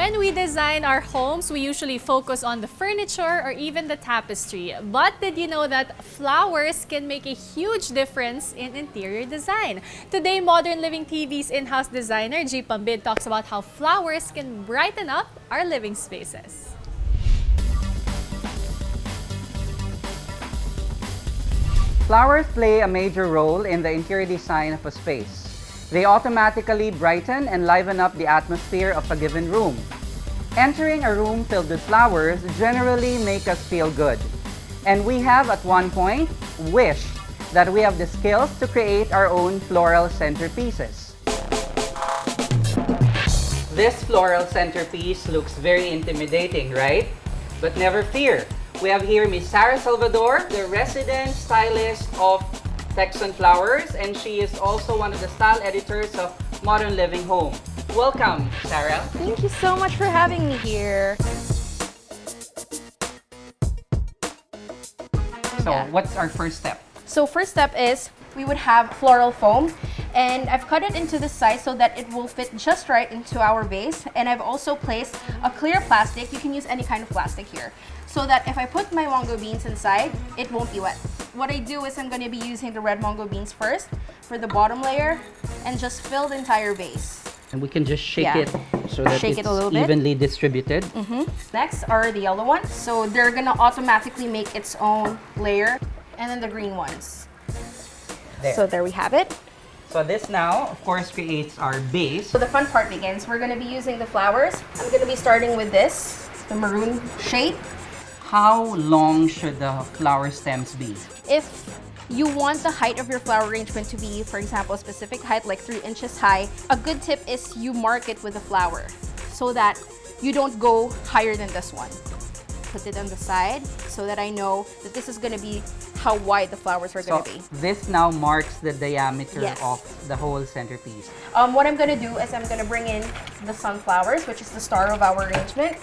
When we design our homes, we usually focus on the furniture or even the tapestry. But did you know that flowers can make a huge difference in interior design? Today, Modern Living TV's in-house designer, Jie Pambid, talks about how flowers can brighten up our living spaces. Flowers play a major role in the interior design of a space. They automatically brighten and liven up the atmosphere of a given room. Entering a room filled with flowers generally make us feel good. And we have at one point wished that we have the skills to create our own floral centerpieces. This floral centerpiece looks very intimidating, right? But never fear. We have here Miss Sarah Salvador, the resident stylist of Texan Flowers, and she is also one of the style editors of Modern Living Home. Welcome, Sarah. Thank you so much for having me here. So, what's our first step? So first step is we would have floral foam, and I've cut it into the size so that it will fit just right into our vase. And I've also placed a clear plastic. You can use any kind of plastic here, so that if I put my mango beans inside, it won't be wet. What I do is I'm going to be using the red mango beans first for the bottom layer and just fill the entire vase. And we can just shake it so that Shake it's it a little bit. evenly distributed. Next are the yellow ones. So they're going to automatically make its own layer. And then the green ones. There. So there we have it. So this now, of course, creates our base. So the fun part begins. We're going to be using the flowers. I'm going to be starting with this, the maroon shade. How long should the flower stems be? If you want the height of your flower arrangement to be, for example, a specific height, like 3 inches high, a good tip is you mark it with a flower so that you don't go higher than this one. Put it on the side so that I know that this is going to be how wide the flowers are going to be. This now marks the diameter Yes. of the whole centerpiece. What I'm going to do is I'm going to bring in the sunflowers, which is the star of our arrangement.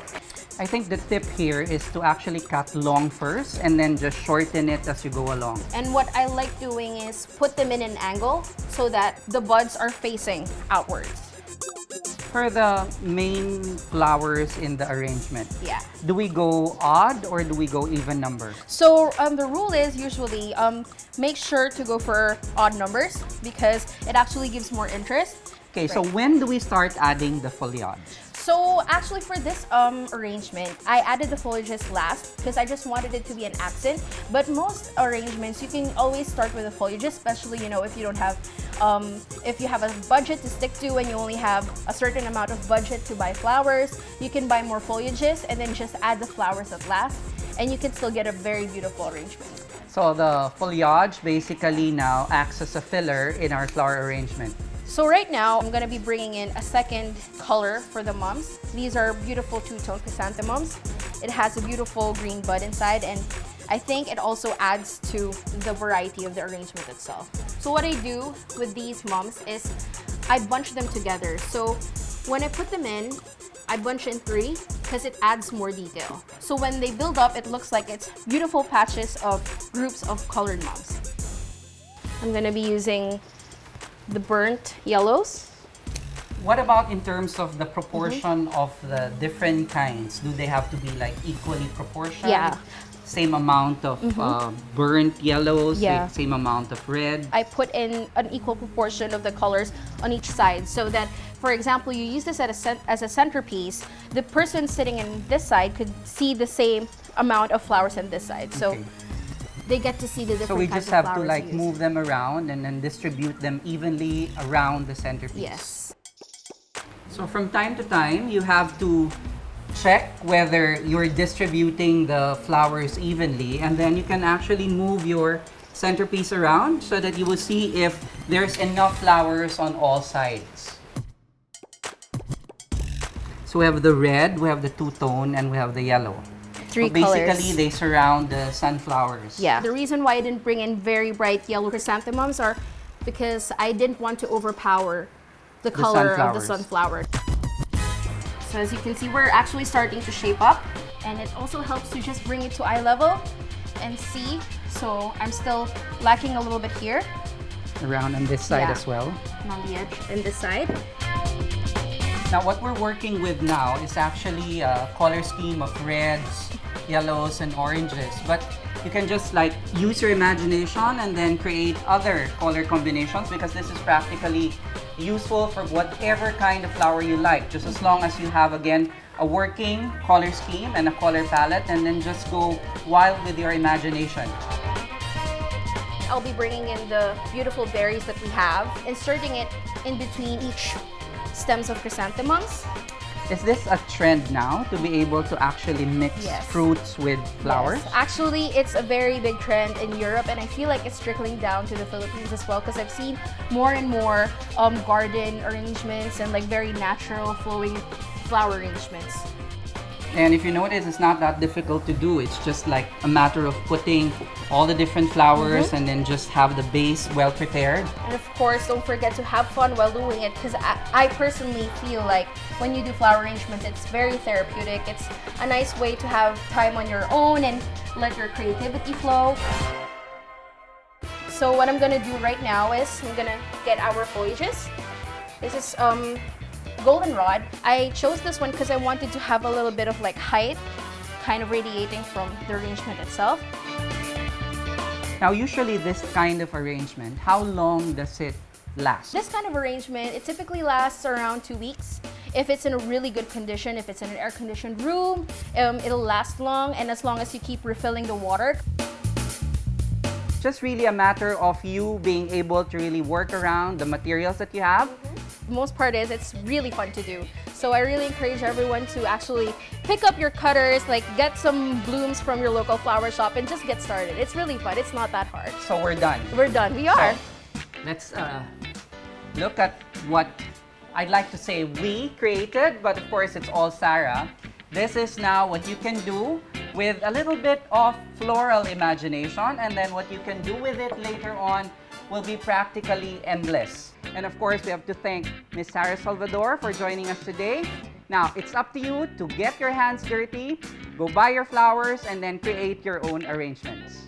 I think the tip here is to actually cut long first and then just shorten it as you go along. And what I like doing is put them in an angle so that the buds are facing outwards. For the main flowers in the arrangement, Yeah. do we go odd or do we go even number? So the rule is usually make sure to go for odd numbers because it actually gives more interest. Okay, so when do we start adding the foliage? So actually for this arrangement, I added the foliages last because I just wanted it to be an accent. But most arrangements, you can always start with the foliage, especially, you know, if you don't have, if you have a budget to stick to and you only have a certain amount of budget to buy flowers, you can buy more foliages and then just add the flowers at last, and you can still get a very beautiful arrangement. So the foliage basically now acts as a filler in our flower arrangement. So right now, I'm gonna be bringing in a second color for the mums. These are beautiful two-tone chrysanthemums. It has a beautiful green bud inside, and I think it also adds to the variety of the arrangement itself. So what I do with these mums is I bunch them together. So when I put them in, I bunch in 3 because it adds more detail. So when they build up, it looks like it's beautiful patches of groups of colored mums. I'm gonna be using the burnt yellows. What about in terms of the proportion of the different kinds? Do they have to be like equally proportioned? Yeah. Same amount of burnt yellows, Yeah. same amount of red? I put in an equal proportion of the colors on each side so that, for example, you use this as a centerpiece, the person sitting in this side could see the same amount of flowers on this side. So Okay. they get to see the different So we types just of have to flowers like used. move them around and then distribute them evenly around the centerpiece. Yes. So from time to time, you have to check whether you're distributing the flowers evenly, and then you can actually move your centerpiece around so that you will see if there's enough flowers on all sides. So we have the red, we have the two-tone, and we have the yellow. 3 So basically, colors. they surround the sunflowers. Yeah. The reason why I didn't bring in very bright yellow chrysanthemums are because I didn't want to overpower the color of the sunflower. So as you can see, we're actually starting to shape up, and it also helps to just bring it to eye level and see. So I'm still lacking a little bit here. Around on this side Yeah. as well. And on the edge and this side. Now, what we're working with now is actually a color scheme of reds, yellows, and oranges. But you can just like use your imagination and then create other color combinations, because this is practically useful for whatever kind of flower you like, just as long as you have, again, a working color scheme and a color palette, and then just go wild with your imagination. I'll be bringing in the beautiful berries that we have, inserting it in between each stems of chrysanthemums. Is this a trend now to be able to actually mix Yes. fruits with flowers? Yes. Actually, it's a very big trend in Europe, and I feel like it's trickling down to the Philippines as well, because I've seen more and more garden arrangements and like very natural flowing flower arrangements. And if you notice, it's not that difficult to do. It's just like a matter of putting all the different flowers and then just have the base well prepared. And of course, don't forget to have fun while doing it, because I personally feel like when you do flower arrangement, it's very therapeutic. It's a nice way to have time on your own and let your creativity flow. So what I'm gonna do right now is I'm gonna get our foliages. This is goldenrod. I chose this one because I wanted to have a little bit of like height kind of radiating from the arrangement itself. Now, usually this kind of arrangement, how long does it last? This kind of arrangement, it typically lasts around 2 weeks. If it's in a really good condition, if it's in an air-conditioned room, it'll last long, and as long as you keep refilling the water. Just really a matter of you being able to really work around the materials that you have. The most part is it's really fun to do. So I really encourage everyone to actually pick up your cutters, like get some blooms from your local flower shop and just get started. It's really fun. It's not that hard. So we're done. We're done. We are. So, let's look at what I'd like to say we created, but of course it's all Sarah. This is now what you can do with a little bit of floral imagination, and then what you can do with it later on will be practically endless. And of course, we have to thank Miss Sarah Salvador for joining us today. Now, it's up to you to get your hands dirty, go buy your flowers, and then create your own arrangements.